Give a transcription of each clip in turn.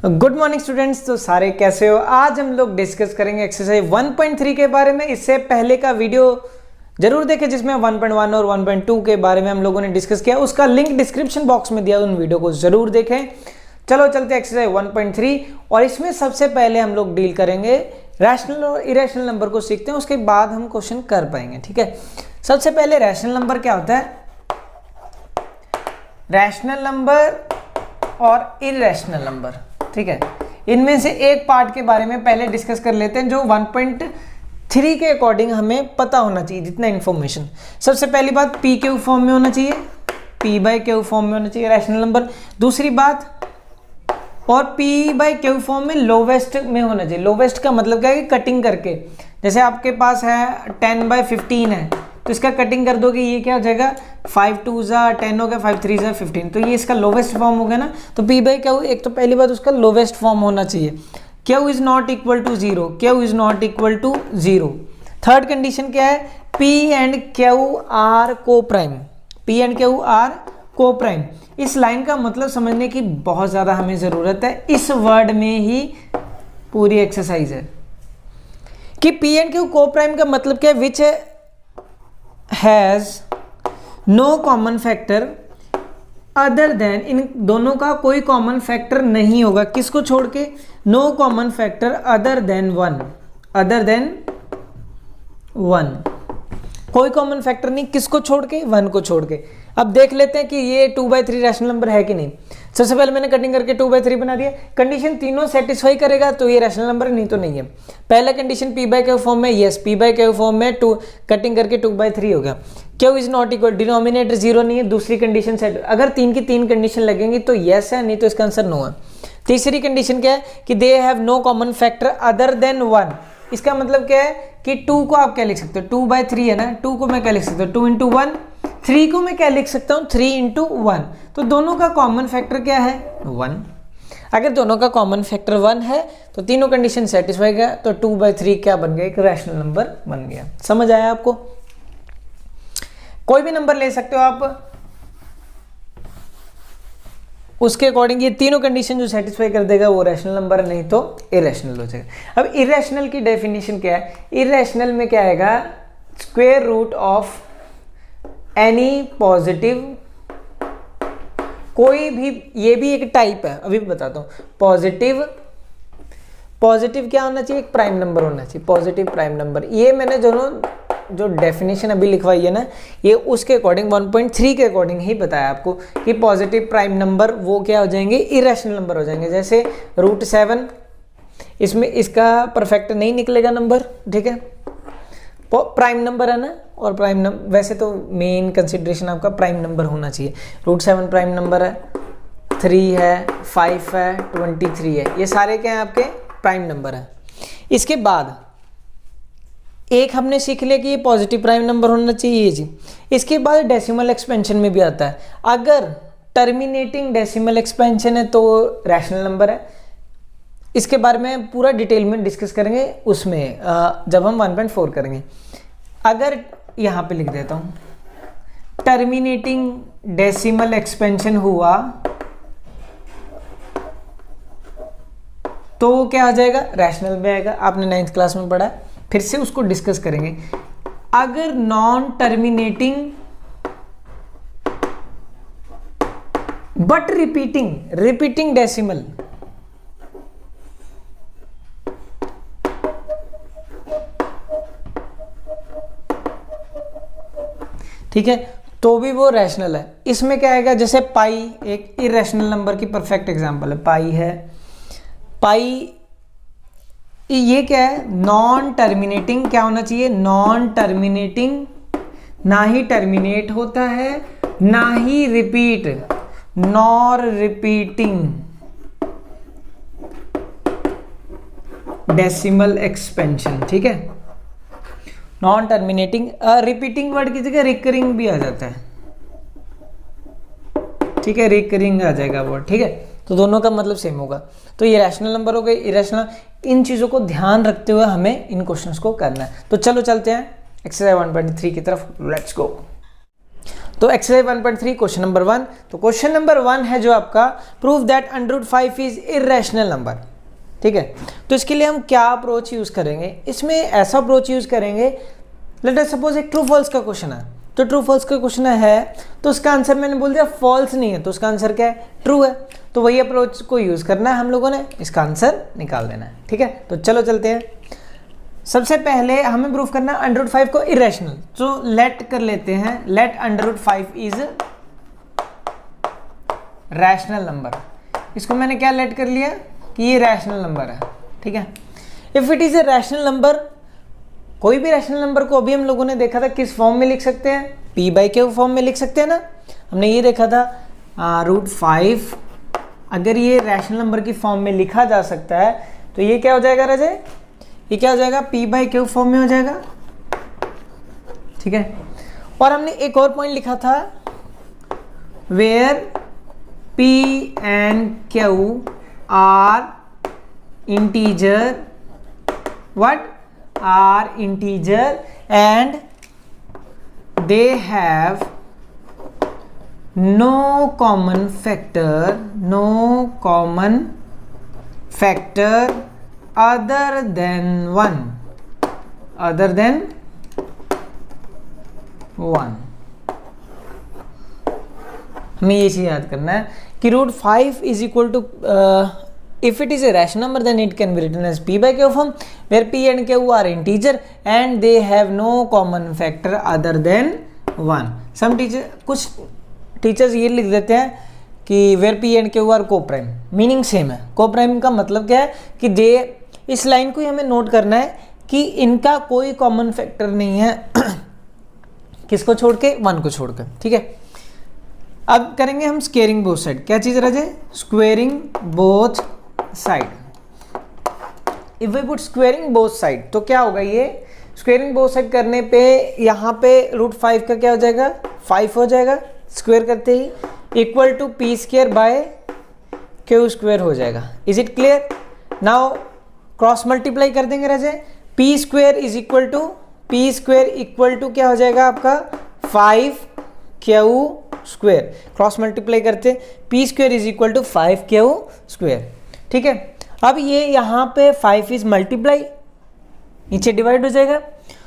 Good morning students. तो सारे कैसे हो? आज हम लोग डिस्कस करेंगे एक्सरसाइज 1.3 के बारे में। इससे पहले का वीडियो जरूर देखें जिसमें 1.1 और 1.2 के बारे में हम लोगों ने डिस्कस किया, उसका लिंक डिस्क्रिप्शन बॉक्स में दिया, उन वीडियो को जरूर देखें। चलो चलते हैं एक्सरसाइज 1.3 और इसमें सबसे पहले हम लोग डील करेंगे रैशनल और इरेशनल नंबर को सीखते हैं, उसके बाद हम क्वेश्चन कर पाएंगे। ठीक है, सबसे पहले रैशनल नंबर क्या होता है, रैशनल नंबर और इरेशनल नंबर। ठीक है, इनमें से एक पार्ट के बारे में पहले डिस्कस कर लेते हैं जो 1.3 के अकॉर्डिंग हमें पता होना चाहिए जितना इंफॉर्मेशन। सबसे पहली बात पी क्यू फॉर्म में होना चाहिए, पी बाई क्यू फॉर्म में होना चाहिए रैशनल नंबर। दूसरी बात, और पी बाई क्यू फॉर्म में लोवेस्ट में होना चाहिए। लोवेस्ट का मतलब क्या है कि कटिंग करके, जैसे आपके पास है 10/15 है तो इसका कटिंग कर दोगे, ये क्या हो जाएगा 5 2 10 हो गया, 5 3 15, तो ये इसका लोवेस्ट फॉर्म हो गया ना। तो पी बाई क्यू, एक तो पहली बात उसका लोवेस्ट फॉर्म होना चाहिए। Q is not equal to 0, q is not equal to 0। Third condition क्या है, p and Q are coprime, p and Q are coprime. इस लाइन का मतलब समझने की बहुत ज़्यादा हमें ज़रूरत है, इस वर्ड में ही पूरी एक्सरसाइज है कि पी एंड क्यू को प्राइम का मतलब क्या है, which has no common factor other than, इन दोनों का कोई कॉमन फैक्टर नहीं होगा, किसको छोड़ के, no common factor other than 1, other than 1, कोई कॉमन फैक्टर नहीं, किसको छोड़ के, 1 को छोड़ के। अब देख लेते हैं कि ये 2/3 रैशनल नंबर है कि नहीं। सबसे पहले मैंने कटिंग करके 2/3 बना दिया, कंडीशन तीनों सेटिस्फाई करेगा तो ये रैशनल नंबर, नहीं तो नहीं है। पहला condition P by Q form में, yes P by Q form में, कटिंग करके 2/3 हो गया। Q is not equal, denominator 0 नहीं है, दूसरी कंडीशन सेट, अगर 3 की 3 कंडीशन लगेंगी तो यस है, नहीं तो इसका आंसर नो है। तीसरी कंडीशन क्या है कि they have no common factor other than 1। इसका मतलब क्या है कि 2 को आप क्या लिख सकते हो, 2/3 है ना, 2 को मैं क्या लिख सकता हूँ 2 × 1, 3 को मैं क्या लिख सकता हूँ 3 × 1। तो दोनों का कॉमन फैक्टर क्या है 1। अगर दोनों का कॉमन फैक्टर 1 है तो तीनों कंडीशन सेटिस्फाई गया, तो 2/3 क्या बन गया, एक रैशनल नंबर बन गया। समझ आया आपको? कोई भी नंबर ले सकते हो आप, उसके अकॉर्डिंग ये तीनों कंडीशन जो सेटिस्फाई कर देगा वो रैशनल नंबर, नहीं तो इरेशनल हो जाएगा। अब इरेशनल की डेफिनेशन क्या है, इरेशनल में क्या आएगा, square root of any positive, कोई भी, ये भी एक टाइप है, अभी बताता हूँ। पॉजिटिव, पॉजिटिव क्या होना चाहिए, एक प्राइम नंबर होना चाहिए, पॉजिटिव प्राइम नंबर। ये मैंने जो डेफिनेशन अभी लिखवाई है ना, ये उसके अकॉर्डिंग 1.3 के अकॉर्डिंग ही बताया आपको कि पॉजिटिव प्राइम नंबर वो क्या हो जाएंगे, इरेशनल नंबर हो जाएंगे। जैसे √7, इसमें इसका परफेक्ट नहीं निकलेगा नंबर, ठीक है, प्राइम नंबर है ना, और प्राइम नंबर वैसे तो मेन कंसिडरेशन आपका प्राइम नंबर होना चाहिए। √7 प्राइम नंबर है, 3 है, 5 है, 23 है, ये सारे क्या हैं आपके प्राइम नंबर है। इसके बाद एक हमने सीख लिया कि ये पॉजिटिव प्राइम नंबर होना चाहिए ये जी। इसके बाद डेसिमल एक्सपेंशन में भी आता है, अगर टर्मिनेटिंग डेसिमल एक्सपेंशन है तो रैशनल नंबर है। इसके बारे में पूरा डिटेल में डिस्कस करेंगे उसमें जब हम 1.4 करेंगे। अगर यहाँ पे लिख देता हूँ, टर्मिनेटिंग डेसिमल एक्सपेंशन हुआ तो क्या आ जाएगा, रैशनल में आएगा। आपने 9th क्लास में पढ़ा है, फिर से उसको डिस्कस करेंगे। अगर non terminating but repeating decimal, ठीक है, तो भी वो रैशनल है। इसमें क्या आएगा, जैसे पाई एक इरेशनल नंबर की परफेक्ट एग्जांपल है, पाई है, पाई ये क्या है, नॉन टर्मिनेटिंग, क्या होना चाहिए, नॉन टर्मिनेटिंग, ना ही टर्मिनेट होता है ना ही repeat, nor repeating decimal expansion. ठीक है, नॉन टर्मिनेटिंग, रिपीटिंग वर्ड की जगह रिकरिंग भी आ जाता है, ठीक है, रिकरिंग आ जाएगा वर्ड, ठीक है, तो दोनों का मतलब सेम होगा। तो ये रैशनल नंबर हो गए, इरेशनल। इन चीज़ों को ध्यान रखते हुए हमें इन क्वेश्चंस को करना है। तो चलो चलते हैं एक्सरसाइज 1.3 की तरफ, लेट्स गो। तो एक्सरसाइज 1.3 क्वेश्चन नंबर 1। तो क्वेश्चन नंबर 1 है जो आपका prove that √5 is irrational number. ठीक है, तो इसके लिए हम क्या अप्रोच यूज करेंगे, इसमें ऐसा अप्रोच यूज करेंगे, लेट अस सपोज एक ट्रू फॉल्स का क्वेश्चन है, तो ट्रू फॉल्स का क्वेश्चन है तो उसका आंसर मैंने बोल दिया फॉल्स नहीं है, तो उसका आंसर क्या है, ट्रू है। तो वही अप्रोच को यूज करना है हम लोगों ने, इसका आंसर निकाल देना है। ठीक है, तो चलो चलते हैं। सबसे पहले हमें प्रूफ करना है √5 को इरेशनल, तो लेट कर लेते हैं, लेट √5 इज रैशनल नंबर। इसको मैंने क्या लेट कर लिया कि ये रैशनल नंबर है। ठीक है, if it is a rational number, कोई भी रैशनल नंबर को अभी हम लोगों ने देखा था किस फॉर्म में लिख सकते हैं, p/q फॉर्म में लिख सकते हैं ना, हमने ये देखा था √5 अगर ये रैशनल नंबर की फॉर्म में लिखा जा सकता है तो ये क्या हो जाएगा राजे, ये क्या हो जाएगा, p/q फॉर्म में हो जाएगा। ठीक है, और हमने एक और पॉइंट लिखा था where p and q are integer, what are integer and they have no common factor other than 1 हमें ये चीज याद करना है कि √5 is equal to if it is a rational number then it can be written as p/q form where p and q are integer and they have no common factor other than 1। कुछ teachers ये लिख देते हैं कि where p and q are co-prime, meaning same है। co-prime का मतलब क्या है कि दे, इस लाइन को ही हमें नोट करना है कि इनका कोई कॉमन फैक्टर नहीं है किसको छोड़ के, 1 को छोड़ के। ठीक है, अब करेंगे हम स्क्वेयरिंग बोथ साइड। क्या चीज रहे, squaring both side. If we put squaring both side तो क्या होगा, ये स्क्वेयरिंग बोथ साइड करने पे यहाँ पे √5 का क्या हो जाएगा, 5 हो जाएगा, स्क्वेयर करते ही इक्वल टू p²/q² हो जाएगा। Is it clear? Now cross multiply कर देंगे रजे, p² इक्वल टू क्या हो जाएगा आपका 5q², क्रॉस मल्टीप्लाई करते p² is equal to 5q²। ठीक है, अब ये यहाँ पे 5 इज मल्टीप्लाई, नीचे डिवाइड हो जाएगा,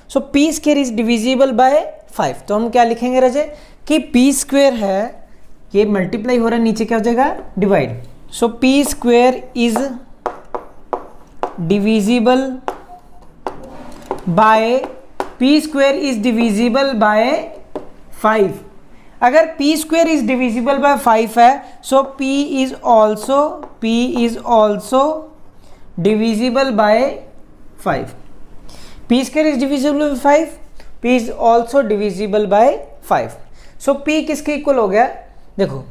सो p² इज डिविजिबल बाय 5। तो हम क्या लिखेंगे रजे कि p² है, ये मल्टीप्लाई हो रहा है, नीचे क्या हो जाएगा, divide, so p² is divisible by 5। अगर p² इज डिविजिबल बाय 5 है, सो p is also divisible by 5। p² is divisible by 5, p is also divisible by 5। So p किसके इक्वल हो गया, देखो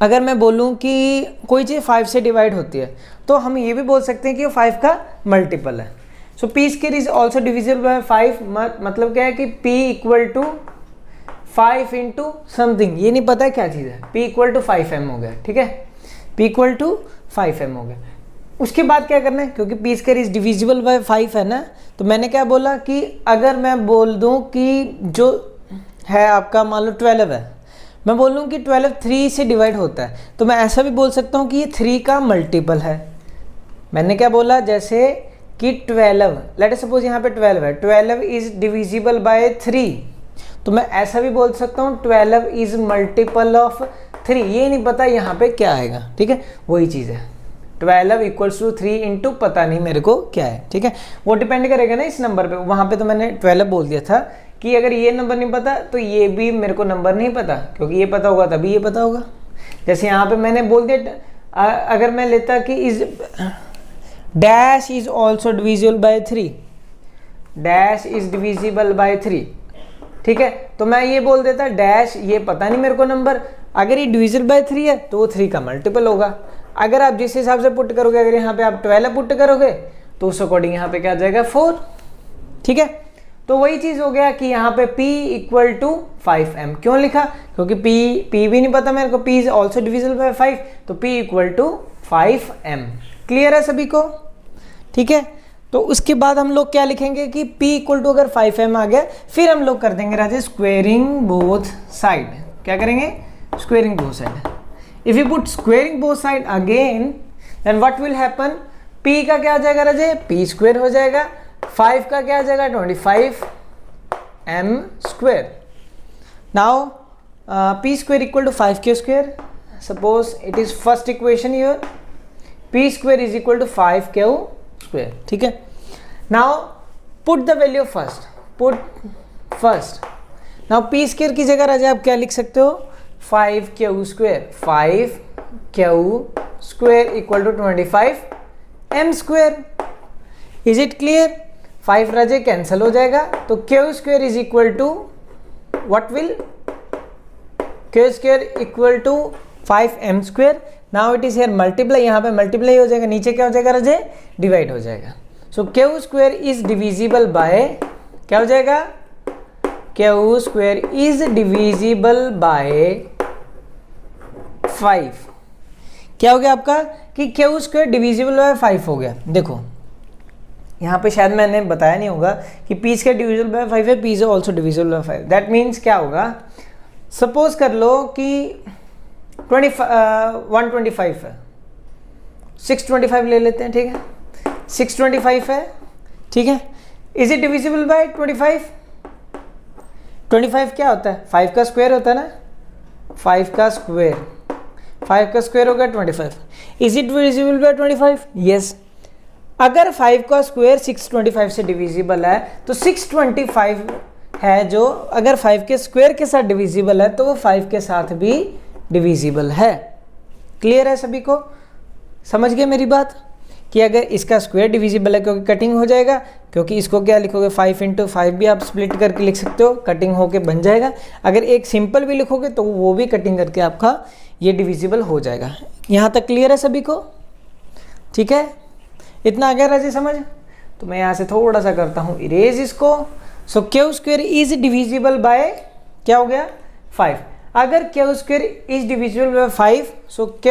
अगर मैं बोलूं कि कोई चीज़ 5 से डिवाइड होती है तो हम ये भी बोल सकते हैं कि वो 5 का मल्टीपल है। So p² is also divisible by 5, मतलब क्या है कि p equal to 5 into something, ये नहीं पता है क्या चीज़ है, p इक्वल टू 5m हो गया। ठीक है, p इक्वल टू 5m हो गया। उसके बाद क्या करना है, क्योंकि p² इज डिविजिबल बाय 5 है ना, तो मैंने क्या बोला कि अगर मैं बोल दूं कि जो है आपका मान लो 12 है, मैं बोल लूँ कि 12 3 से डिवाइड होता है, तो मैं ऐसा भी बोल सकता हूँ कि ये 3 का मल्टीपल है। मैंने क्या बोला, जैसे कि 12, लेट अस सपोज यहाँ पे 12 है, 12 इज डिविजिबल बाय 3, तो मैं ऐसा भी बोल सकता हूँ 12 इज मल्टीपल ऑफ 3, ये नहीं पता यहाँ पे क्या आएगा। ठीक है, वही चीज़ है, 12 इक्वल्स टू 3 इंटू पता नहीं मेरे को क्या है। ठीक है, वो डिपेंड करेगा ना इस नंबर पे, वहाँ पे तो मैंने 12 बोल दिया था कि अगर ये नंबर नहीं पता तो ये भी मेरे को नंबर नहीं पता, क्योंकि ये पता होगा तभी ये पता होगा। जैसे यहाँ पे मैंने बोल दिया, अगर मैं लेता कि is dash is also divisible bye 3, dash is divisible by 3, ठीक है, तो मैं ये बोल देता डैश, ये पता नहीं मेरे को नंबर, अगर ये डिविजिबल बाय 3 है तो वो 3 का मल्टीपल होगा। अगर आप जिस हिसाब से पुट करोगे, अगर यहाँ पे आप 12 पुट करोगे तो उस अकॉर्डिंग यहाँ पे क्या आ जाएगा 4। ठीक है, तो वही चीज हो गया कि यहाँ पे p इक्वल टू 5m, क्यों लिखा, क्योंकि p भी नहीं पता मेरे को, p is also divisible by 5, तो p equal to 5m। Clear है सभी को? ठीक है, तो उसके बाद हम लोग क्या लिखेंगे कि p इक्वल टू अगर 5m आ गया, फिर हम लोग कर देंगे राजे स्क्वेयरिंग बोथ साइड। क्या करेंगे? Squaring both side. If you put squaring both side again then what will happen, p का क्या आ जाएगा राजे? p स्क्वेयर हो जाएगा, 5 का क्या आ जाएगा? 25m square. Now p square equal to 5q square, suppose it is first equation here, p square is equal to 5q square. ठीक है, now put the value first, put first. Now p square की जगह राजा आप क्या लिख सकते हो? 5q square, 5q square equal to 25m square. Is it clear? 5 राजे कैंसिल हो जाएगा, तो q square is equal to what will, q square equal to 5m square. Now it is here multiply, यहाँ पे मल्टीप्लाई हो जाएगा, नीचे क्या हो जाएगा राजे? डिवाइड हो जाएगा। सो q square is divisible by, क्या हो जाएगा? q square is divisible by 5। क्या हो गया आपका कि q स्क्वेयर डिविजिबल बाय 5 हो गया। देखो यहाँ पे शायद मैंने बताया नहीं होगा कि p स्क्वेयर डिविजिबल बाय 5 है, p is also divisible by 5। That means क्या होगा, सपोज कर लो कि 125 है, 625 ले लेते हैं। ठीक है, 625 है। ठीक है, इज इट डिविजिबल बाय 25? 25 क्या होता है? 5 का स्क्वायर होता है ना, 5 का स्क्वायर, 5 का स्क्वायर होगा 25। Is it divisible by 25? Yes. अगर 5 का स्क्वायर 625 से डिविजिबल है तो 625 है जो अगर 5 के स्क्वायर के साथ डिविजिबल है तो वो 5 के साथ भी डिविजिबल है। क्लियर है सभी को? समझ गए मेरी बात कि अगर इसका स्क्वायर डिविजिबल है क्योंकि कटिंग हो जाएगा, क्योंकि इसको क्या लिखोगे 5 × 5 भी आप स्प्लिट करके लिख सकते हो, कटिंग होके बन जाएगा। अगर एक सिंपल भी लिखोगे तो वो भी कटिंग करके आपका ये डिविजिबल हो जाएगा। यहाँ तक क्लियर है सभी को? ठीक है, इतना आ गया राजी समझ? तो मैं यहाँ से थोड़ा सा करता हूँ इरेज इसको। सो q square is divisible by क्या हो गया? 5। अगर q square is divisible by 5, so q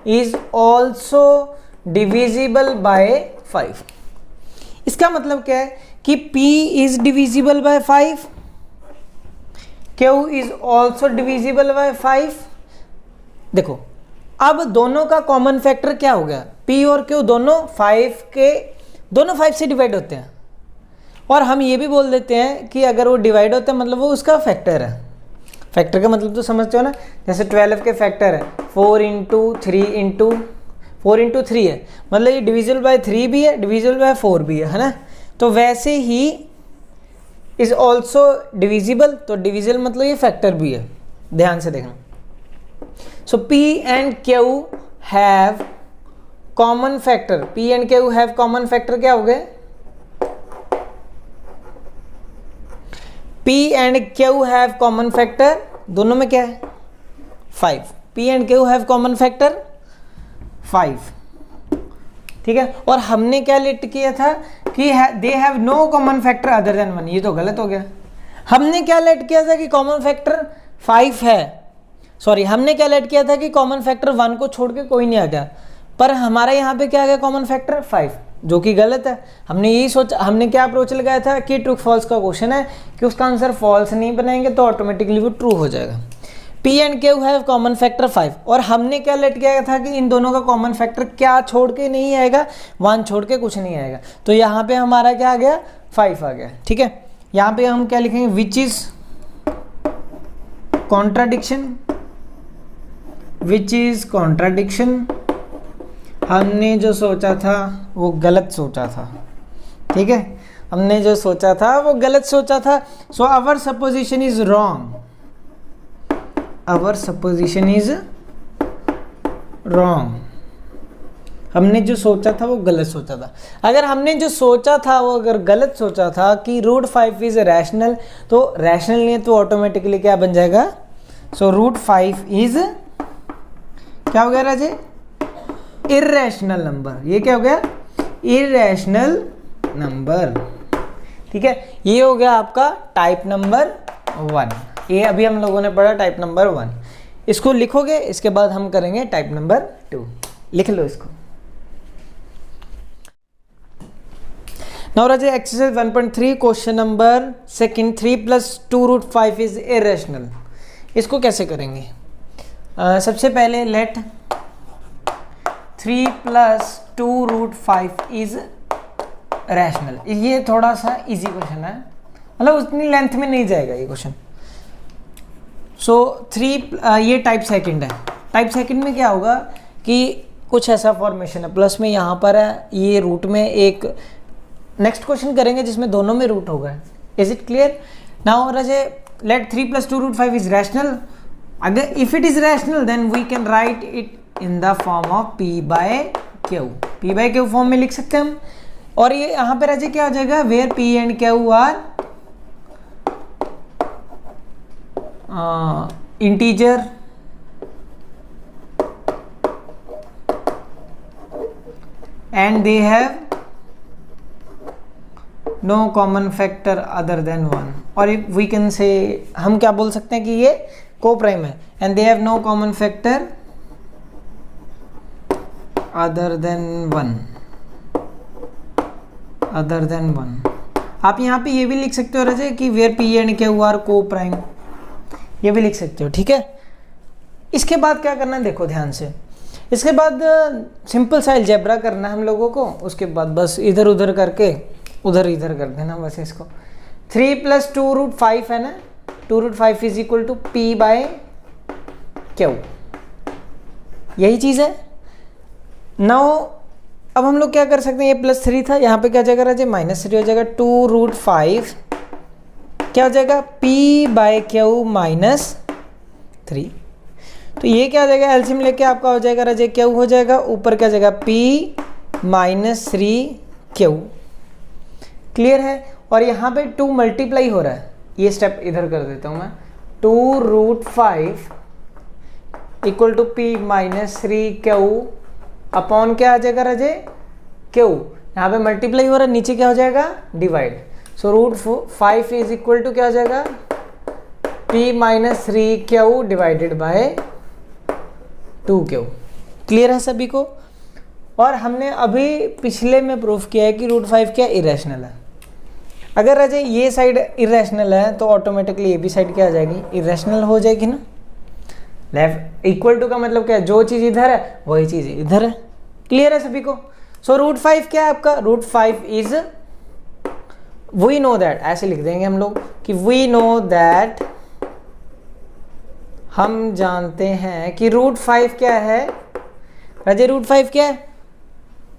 is also divisible by 5। इसका मतलब क्या है कि p is divisible by 5, q is also divisible by 5। देखो अब दोनों का कॉमन फैक्टर क्या हो गया? p और q दोनों 5 से डिवाइड होते हैं, और हम ये भी बोल देते हैं कि अगर वो डिवाइड होता है मतलब वो उसका फैक्टर है। फैक्टर का मतलब तो समझते हो ना, जैसे 12 के फैक्टर है 4 × 3 है, मतलब ये डिविजिबल बाय 3 भी है, डिविजिबल बाय 4 भी है ना। तो वैसे ही इज ऑल्सो डिविजिबल, तो डिविजिबल मतलब ये फैक्टर भी है, ध्यान से देखना। सो p and q have common factor, p and q have common factor क्या हो गए? p and q have common factor, दोनों में क्या है? 5। p and q have common factor 5। ठीक है, और हमने क्या लेट किया था कि they have no common factor other than 1। ये तो गलत हो गया। हमने क्या लेट किया था कि कॉमन फैक्टर 5 है, सॉरी हमने क्या लेट किया था कि कॉमन फैक्टर 1 को छोड़ के कोई नहीं आ गया, पर हमारा यहाँ पे क्या आ गया? कॉमन फैक्टर 5, जो कि गलत है। हमने यही सोचा, हमने क्या अप्रोच लगाया था कि ट्रू फॉल्स का क्वेश्चन है कि उसका आंसर फॉल्स नहीं बनाएंगे तो ऑटोमेटिकली वो ट्रू हो जाएगा। p and q have common factor 5, और हमने क्या लेट किया था कि इन दोनों का कॉमन फैक्टर क्या छोड़ के नहीं आएगा? 1 छोड़ के कुछ नहीं आएगा। तो यहाँ पे हमारा क्या आ गया? 5 आ गया। ठीक है, यहाँ पे हम क्या लिखेंगे? Which is contradiction, which is contradiction. हमने जो सोचा था वो गलत सोचा था। ठीक है, हमने जो सोचा था वो गलत सोचा था। So our supposition is wrong, our supposition is wrong. हमने जो सोचा था वो गलत सोचा था। अगर हमने जो सोचा था वो अगर गलत सोचा था कि √5 इज रैशनल, तो रैशनल नहीं है तो ऑटोमेटिकली क्या बन जाएगा? सो √5 इज क्या हो गया राजे? Irrational number. ये क्या हो गया? Irrational number. ठीक है, ये हो गया आपका टाइप नंबर 1। ये अभी हम लोगों ने पढ़ा टाइप नंबर 1। इसको लिखोगे, इसके बाद हम करेंगे टाइप नंबर 2। लिख लो इसको। Now Raje exercise 1.3 question number second, 3 + 2√5 is irrational. इसको कैसे करेंगे? सबसे पहले लेट 3 + 2√5 इज रैशनल। ये थोड़ा सा इजी क्वेश्चन है, मतलब उतनी लेंथ में नहीं जाएगा ये क्वेश्चन। सो 3 ये टाइप सेकंड है। टाइप सेकंड में क्या होगा कि कुछ ऐसा फॉर्मेशन है, प्लस में यहाँ पर है, ये रूट में एक नेक्स्ट क्वेश्चन करेंगे जिसमें दोनों में रूट होगा। Is it clear? Now Raje let 3 + 2√5 is rational. अगर if it is rational then we can write it in the form of P/Q। P/Q फॉर्म में लिख सकते हैं हम। और ये यहाँ पे राजे क्या हो जाएगा, where P and Q are integer and they have no common factor other than 1, और we can say हम क्या बोल सकते हैं कि ये co-prime है and they have no common factor other than 1। आप यहाँ पे ये भी लिख सकते हो राजे कि where P and Q are co-prime, ये भी लिख सकते हो, ठीक है। इसके बाद क्या करना है देखो ध्यान से, इसके बाद सिंपल सा अलजेब्रा करना है हम लोगों को। उसके बाद बस इधर उधर करके उधर इधर कर देना बस इसको। 3 + 2√5 है ना, 2√5 इज इक्वल टू P/Q, यही चीज़ है। नाउ अब हम लोग क्या कर सकते हैं, ये +3 था, यहाँ पे क्या जाएगा राजे -3 हो जाएगा। 2√5 क्या हो जाएगा P/Q -3। तो ये क्या हो जाएगा, एलसीएम लेके आपका हो जाएगा राजे Q हो जाएगा, ऊपर क्या जाएगा P -3Q। क्लियर है? और यहाँ पे 2 मल्टीप्लाई हो रहा है, ये स्टेप इधर कर देता हूँ मैं। 2√5 equal to P -3Q upon क्या आ जाएगा राजे Q। यहाँ पे मल्टीप्लाई हो रहा है, नीचे क्या हो जाएगा divide. So √5 is equal to क्या हो जाएगा P -3Q divided by 2Q। Clear है सभी को? और हमने अभी पिछले में प्रूफ किया है कि √5 क्या इरेशनल है। अगर राजे ये साइड इरेशनल है तो ऑटोमेटिकली ये भी साइड क्या आ जाएगी, इरेशनल हो जाएगी ना। लेफ्ट इक्वल टू का मतलब क्या है, जो चीज़ इधर है वही चीज़ इधर है। क्लियर है सभी को? सो √5 क्या है आपका, √5 इज वी नो दैट, ऐसे लिख देंगे हम लोग कि वी नो दैट, हम जानते हैं कि √5 क्या है राजे, √5 क्या है,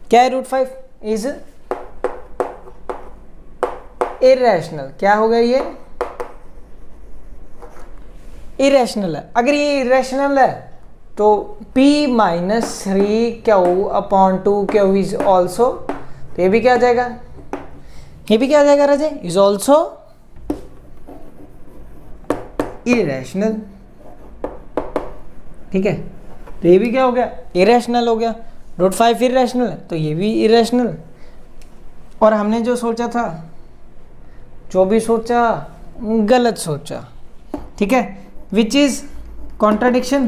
क्या है √5 इज इरेशनल। क्या हो गया, ये इरेशनल है। अगर ये इरेशनल है तो P -3Q upon 2Q is also, तो ये भी क्या आ जाएगा, ये भी क्या आ जाएगा राजे, इज ऑल्सो इरेशनल। ठीक है, तो ये भी क्या हो गया, इरेशनल हो गया। √5 इरेशनल है तो ये भी इरेशनल। और हमने जो सोचा था, जो भी सोचा गलत सोचा, ठीक है, which is contradiction.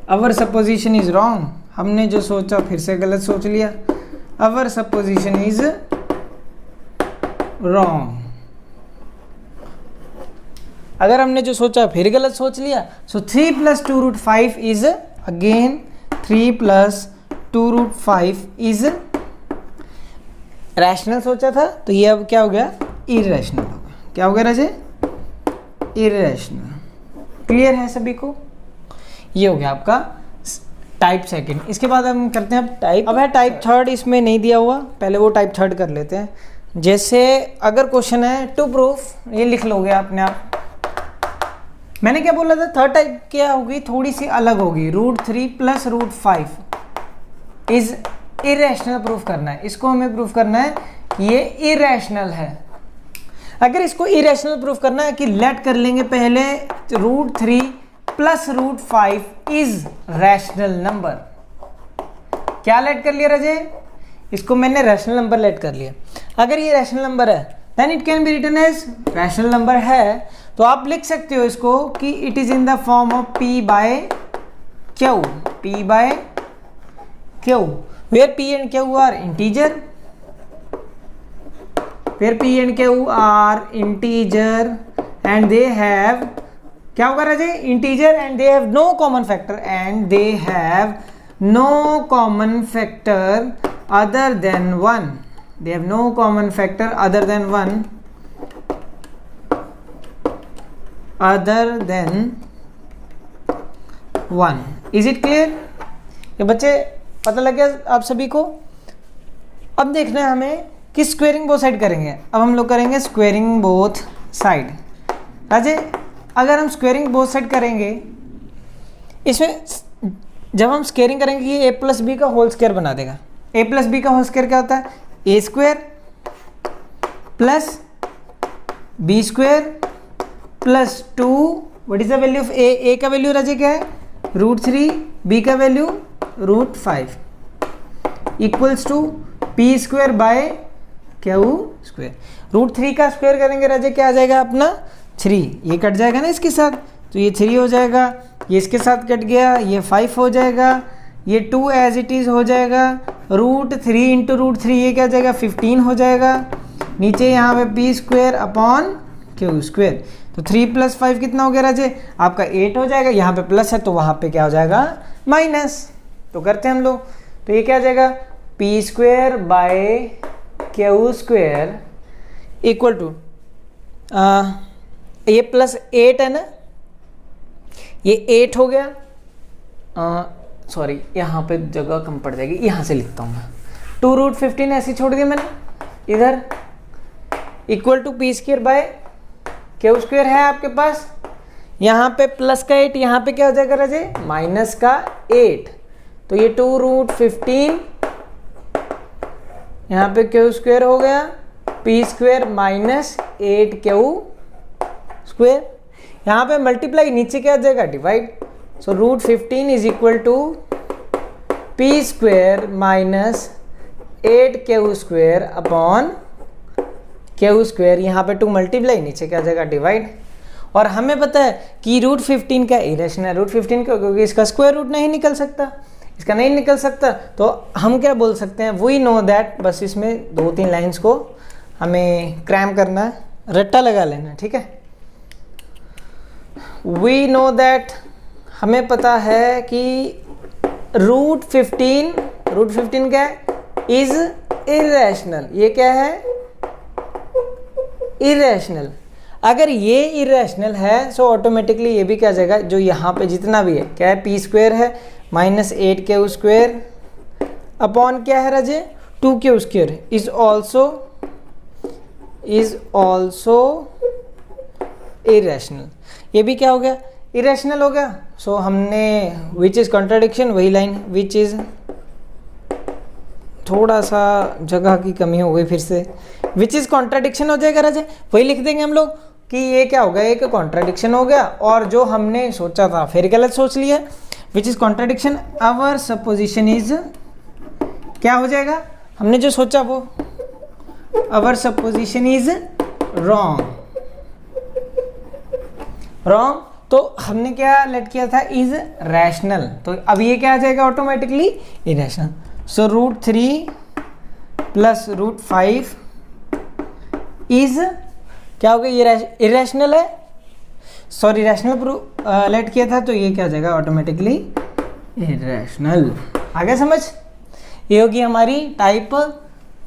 Our supposition is wrong, हमने जो सोचा फिर से गलत सोच लिया। अवर सपोजिशन इज रॉन्ग, अगर हमने जो सोचा फिर गलत सोच लिया। सो 3 + 2√5 इज अगेन 3 + 2√5 इज रैशनल सोचा था, तो ये अब क्या हो गया, इरेशनल हो गया। क्या हो गया राजे, इरेशनल। क्लियर है सभी को? ये हो गया आपका टाइप सेकंड। इसके बाद हम करते हैं अब टाइप। अब है टाइप थर्ड, इसमें नहीं दिया हुआ, पहले वो टाइप थर्ड कर लेते हैं। जैसे अगर क्वेश्चन है टू प्रूफ, ये लिख लोगे अपने आप। मैंने क्या बोला था, थर्ड टाइप क्या होगी, थोड़ी सी अलग होगी। √3 + √5 इज इरेशनल प्रूफ करना है। इसको हमें प्रूफ करना है कि ये इरेशनल है। अगर इसको इरेशनल प्रूफ करना है कि लेट कर लेंगे पहले √3 + √5 इज रैशनल नंबर। क्या लेट कर लिया राजे, इसको मैंने रैशनल नंबर लेट कर लिया। अगर ये रैशनल नंबर है then it can be written as rational number है, तो आप लिख सकते हो इसको कि it is in the form of P/Q। Q, where P and Q are integer, where P and Q are integer and they have, क्या होगा Raje, integer and they have no common factor, and they have no common factor other than 1, they have no common factor other than 1, other than 1. Is it clear? ये बच्चे पता लग गया आप सभी को? अब देखना है हमें कि स्क्वेयरिंग बोथ साइड करेंगे. अब हम लोग करेंगे स्क्वेयरिंग बोथ साइड. राजे अगर हम स्क्वेयरिंग बोथ साइड करेंगे, इसमें जब हम स्क्वेयरिंग करेंगे ये a प्लस बी का होल स्क्वायर बना देगा. a प्लस बी का होल स्क्वायर क्या होता है, A square plus B square plus 2, what is the value of A, A का वैल्यू राजे क्या है √3, बी का value √5 equals to P square by Q square. √3 का स्क्वायर करेंगे राजे क्या आ जाएगा अपना 3, ये कट जाएगा ना इसके साथ, तो ये 3 हो जाएगा, ये इसके साथ कट गया, ये 5 हो जाएगा, ये 2 एज इट इज़ हो जाएगा, √3 इंटू √3 ये क्या जाएगा 15 हो जाएगा, नीचे यहाँ पे P square upon q square, तो 3 + 5 कितना हो गया राजे आपका 8 हो जाएगा. यहाँ पे प्लस है तो वहाँ पे क्या हो जाएगा माइनस, तो करते हैं हम लोग, तो ये क्या आ जाएगा p square by Q square equal to ये +8 है ना, ये 8 हो गया, सॉरी यहाँ पे जगह कम पड़ जाएगी, यहाँ से लिखता हूँ मैं, 2√15 ऐसे छोड़ दिया मैंने इधर, equal to P square by Q square है आपके पास, यहाँ पे प्लस का 8, यहाँ पे क्या हो जाएगा राजे माइनस का 8, तो ये 2√15 यहाँ पे क्यू स्क्वायर हो गया, p square minus 8 q square, यहाँ पे मल्टीप्लाई, नीचे क्या आ जाएगा divide, so √15 is equal to P square minus 8 q square upon q square, यहाँ पे 2 मल्टीप्लाई, नीचे क्या आ जाएगा डिवाइड. और हमें पता है कि √15 का इरेशनल, √15 क्यों, क्योंकि इसका स्क्वायर रूट नहीं निकल सकता, इसका नहीं निकल सकता, तो हम क्या बोल सकते हैं, वी नो दैट, बस इसमें 2-3 लाइन्स को हमें क्रैम करना है, रट्टा लगा लेना, ठीक है. वी नो दैट, हमें पता है कि √15 क्या है इज इरेशनल, ये क्या है इरेशनल. अगर ये इरेशनल है सो ऑटोमेटिकली ये भी क्या जाएगा, जो यहाँ पे जितना भी है क्या है पी स्क्वायर है माइनस 8 क्यू स्क्वायर अपॉन क्या है राजे 2 Q square is also irrational. ये भी क्या हो गया इरेशनल हो गया. सो हमने विच इज़ कॉन्ट्राडिक्शन, वही लाइन विच इज़, थोड़ा सा जगह की कमी हो गई फिर से, विच इज़ कॉन्ट्राडिक्शन हो जाएगा राजे, वही लिख देंगे हम लोग कि ये क्या हो गया, एक कॉन्ट्राडिक्शन हो गया, और जो हमने सोचा था फिर गलत सोच लिया. Which is contradiction, our supposition is, क्या हो जाएगा हमने जो सोचा वो, आवर सपोजिशन इज रॉन्ग. तो हमने क्या लेट किया था इज रैशनल, तो अब ये क्या आ जाएगा ऑटोमेटिकली इरेशनल. सो √3 + √5 इज क्या हो गया, ये इरेशनल है, सॉरी रैशनल लेट किया था, तो ये क्या आ जाएगा ऑटोमेटिकली इरेशनल. आगे समझ, ये होगी हमारी टाइप,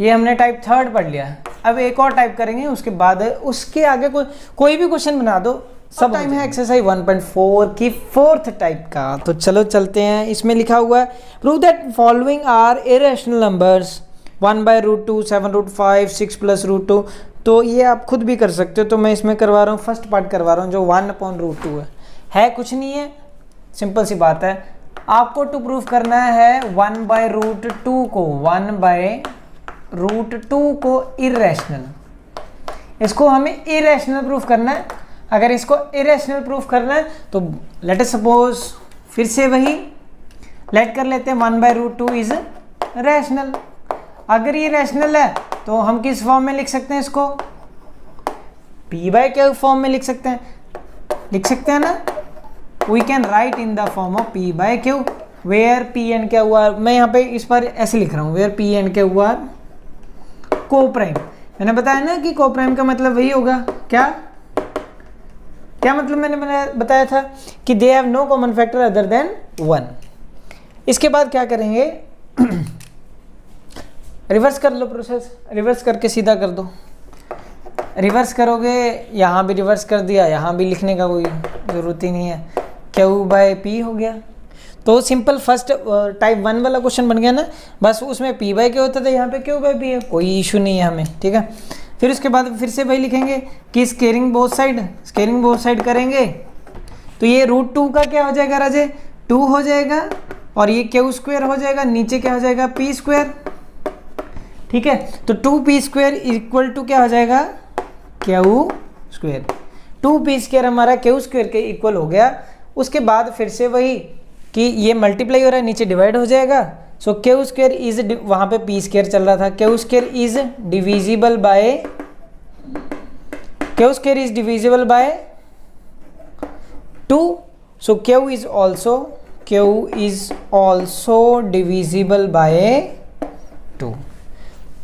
ये हमने टाइप 3 पढ़ लिया. अब एक और टाइप करेंगे, उसके बाद उसके आगे कोई भी क्वेश्चन बना दो, सब टाइम है एक्सरसाइज 1.4 की 4th टाइप का. तो चलो चलते हैं, इसमें लिखा हुआ है prove that following are irrational numbers 1/√2, 7√5, 6 + √2. तो ये आप खुद भी कर सकते हो, तो मैं इसमें करवा रहा हूँ, फर्स्ट पार्ट करवा रहा हूँ जो 1/√2 है कुछ नहीं है, सिंपल सी बात है. आपको टू प्रूफ करना है 1/√2 को, 1/√2 को इरेशनल, इसको हमें इरेशनल प्रूफ करना है. अगर इसको इरेशनल प्रूफ करना है तो लेट अस सपोज, फिर से वही लेट कर लेते हैं 1/√2 इज रैशनल. अगर ये रैशनल है तो हम किस फॉर्म में लिख सकते हैं इसको, p/q फॉर्म में लिख सकते हैं ना, we can write in the form of p/q. Where P and क्या हुआ, मैं यहाँ पे इस बार ऐसे लिख रहा हूँ, वेयर पी एंड क्या हुआ को प्राइम। मैंने बताया ना कि को प्राइम का मतलब वही होगा, क्या क्या मतलब मैंने बताया था कि they have no common factor other than 1। इसके बाद क्या करेंगे, रिवर्स कर लो प्रोसेस, रिवर्स करके सीधा कर दो। रिवर्स करोगे, यहाँ भी रिवर्स कर दिया, यहाँ भी लिखने का कोई ज़रूरत ही नहीं है, क्यू बाय पी हो गया। तो सिंपल फर्स्ट टाइप 1 वाला क्वेश्चन बन गया ना, बस उसमें पी बाय क्या होता था, यहाँ पे क्यू बाय पी है, कोई इशू नहीं है हमें, ठीक है। फिर उसके बाद फिर से वही लिखेंगे कि स्केयरिंग बोथ साइड करेंगे, तो ये √2 का क्या हो जाएगा राजे, 2 हो जाएगा, और ये क्यू स्क्वायर हो जाएगा, नीचे क्या हो जाएगा पी स्क्वायर, ठीक है। तो 2p स्क्वायर इक्वल टू क्या हो जाएगा, क्यू स्क्वायर। 2p स्क्वायर हमारा क्यू स्क्वायर के इक्वल हो गया। उसके बाद फिर से वही कि ये मल्टीप्लाई हो रहा है, नीचे डिवाइड हो जाएगा। सो क्यू स्क्वायर इज, वहाँ पे पी स्क्वायर चल रहा था, Q square is divisible by 2। So Q is also divisible bye 2।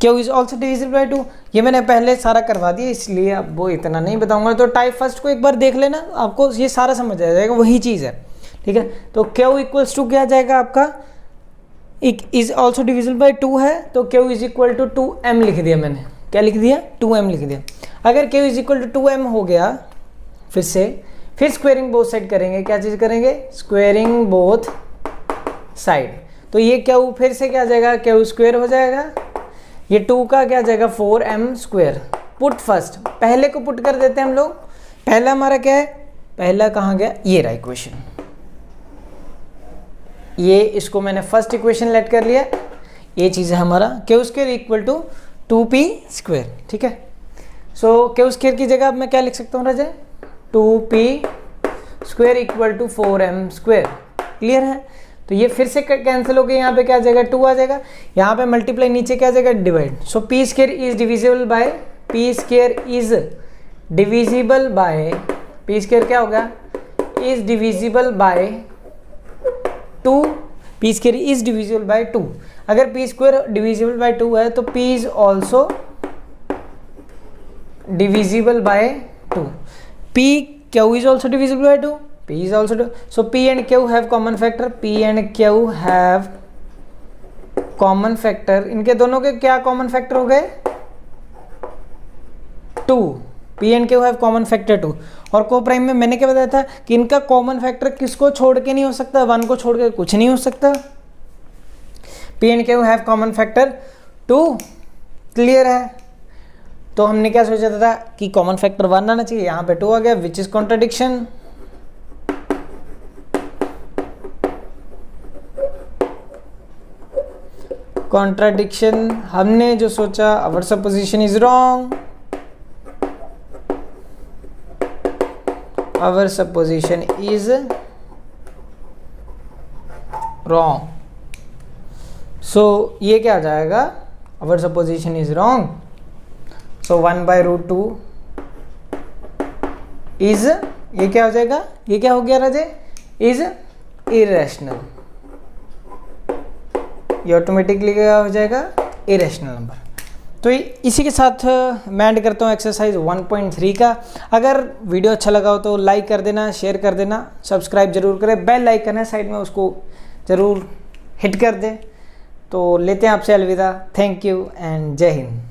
Q is also divisible bye 2, ये मैंने पहले सारा करवा दिया, इसलिए अब वो इतना नहीं बताऊंगा। तो टाइप फर्स्ट को एक बार देख लेना, आपको ये सारा समझ आ जाएगा, वही चीज़ है, ठीक है। तो क्यू इक्वल्स टू क्या आ जाएगा आपका, इज ऑल्सो डिविजिबल बाय 2 है, तो Q is equal to 2m लिख दिया मैंने, क्या लिख दिया 2m लिख दिया। अगर Q is equal to 2m हो गया, फिर स्क्वेयरिंग बोथ साइड करेंगे, क्या चीज़ करेंगे, स्क्वेयरिंग बोथ साइड। तो ये क्यू फिर से क्या आ जाएगा, क्यू स्क्वेयर हो जाएगा, ये 2 का क्या आ जाएगा 4m स्क्वेयर। पुट फर्स्ट, पहले को पुट कर देते हैं हम लोग। पहला हमारा क्या है, पहला कहाँ गया, ये रहा इक्वेशन, ये इसको मैंने फर्स्ट इक्वेशन लेट कर लिया, ये चीज़ है हमारा q square equal to 2p square, ठीक है। सो क्यू स्क्वायर की जगह अब मैं क्या लिख सकता हूँ राजा, 2p square equal to 4m square. Clear है। तो ये फिर से कैंसिल हो गया, यहाँ पे क्या आ जाएगा 2 आ जाएगा, यहाँ पे मल्टीप्लाई, नीचे क्या आ जाएगा divide. So P square is divisible by, P square क्या होगा, is divisible by 2, P square is divisible by 2। अगर पी स्क्वायर डिविजिबल बाय 2 है तो P is also divisible bye 2। P Q is also divisible bye 2, P is also 2. So P and Q have common factor. P and Q have common factor. इनके दोनों के क्या common factor हो गए 2. P and Q have common factor 2. और को prime में मैंने क्या बताया था कि इनका common factor किसको छोड़ के नहीं हो सकता, 1 को छोड़ के कुछ नहीं हो सकता। P and Q have common factor 2. Clear है। तो हमने क्या सोचा था कि common factor 1 आना चाहिए, यहाँ पे 2 आ गया, which is contradiction. कॉन्ट्राडिक्शन, हमने जो सोचा our supposition is wrong, our supposition is wrong. So ये क्या आ जाएगा, our supposition is wrong. So 1/√2 is, ये क्या हो जाएगा, ये क्या हो गया राजे, इज इरेशनल। ये ऑटोमेटिकली क्या हो जाएगा, इरेशनल नंबर। तो इसी के साथ मैं एंड करता हूँ एक्सरसाइज 1.3 का। अगर वीडियो अच्छा लगा हो तो लाइक कर देना, शेयर कर देना, सब्सक्राइब जरूर करें, बेल आइकन है साइड में उसको ज़रूर हिट कर दें। तो लेते हैं आपसे अलविदा, थैंक यू एंड जय हिंद।